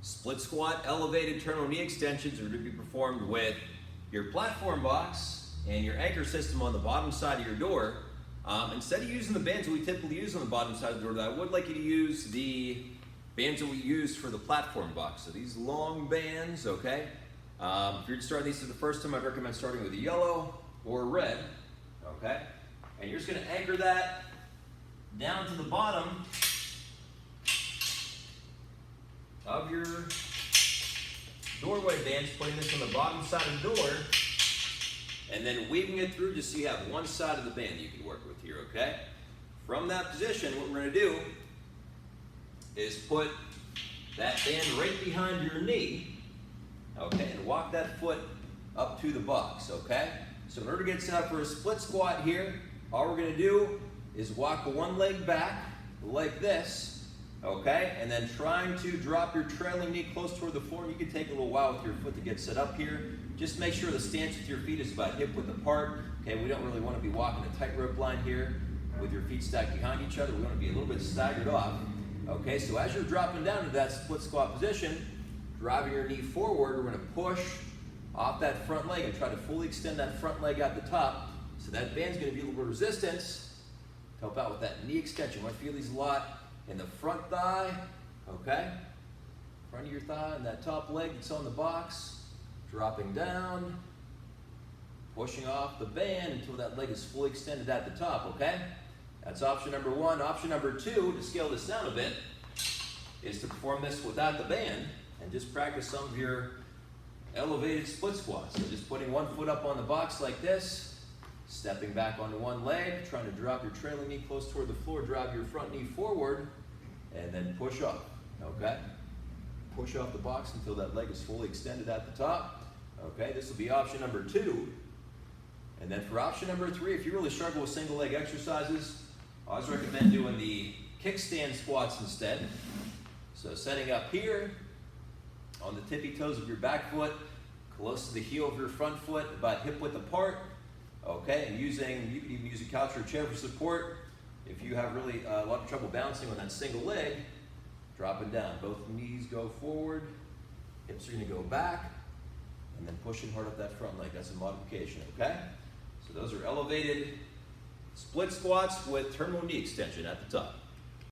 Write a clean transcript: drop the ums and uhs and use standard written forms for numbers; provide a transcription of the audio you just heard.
Split squat, elevated terminal knee extensions are to be performed with your platform box and your anchor system on the bottom side of your door. Instead of using the bands that we typically use on the bottom side of the door, I would like you to use the bands that we use for the platform box. So these long bands, okay? If you're starting these for the first time, I'd recommend starting with a yellow or a red, okay? And you're just gonna anchor that down to the bottom of your doorway bands, putting this on the bottom side of the door, and then weaving it through just so you have one side of the band that you can work with here, okay? From that position, what we're gonna do is put that band right behind your knee, okay, and walk that foot up to the box, okay? So in order to get set up for a split squat here, all we're gonna do is walk one leg back like this, okay, and then trying to drop your trailing knee close toward the floor. You can take a little while with your foot to get set up here. Just make sure the stance with your feet is about hip width apart. Okay, we don't really want to be walking a tightrope line here with your feet stacked behind each other. We want to be a little bit staggered off. Okay, so as you're dropping down to that split squat position, driving your knee forward, we're going to push off that front leg and try to fully extend that front leg at the top. So that band's going to be a little bit of resistance to help out with that knee extension. You want to feel these a lot in the front thigh, okay? Front of your thigh and that top leg that's on the box. Dropping down, pushing off the band until that leg is fully extended at the top, okay? That's option number one. Option number two, to scale this down a bit, is to perform this without the band and just practice some of your elevated split squats. So just putting one foot up on the box like this, stepping back onto one leg, trying to drop your trailing knee close toward the floor, drive your front knee forward, and then push up, okay? Push off the box until that leg is fully extended at the top. Okay, this will be option number two. And then for option number three, if you really struggle with single leg exercises, I always recommend doing the kickstand squats instead. So setting up here on the tippy toes of your back foot, close to the heel of your front foot, about hip width apart. Okay, and you can even use a couch or a chair for support. If you have really a lot of trouble balancing on that single leg, dropping down. Both knees go forward, hips are gonna go back, and then pushing hard up that front leg. That's a modification, okay? So those are elevated split squats with terminal knee extension at the top.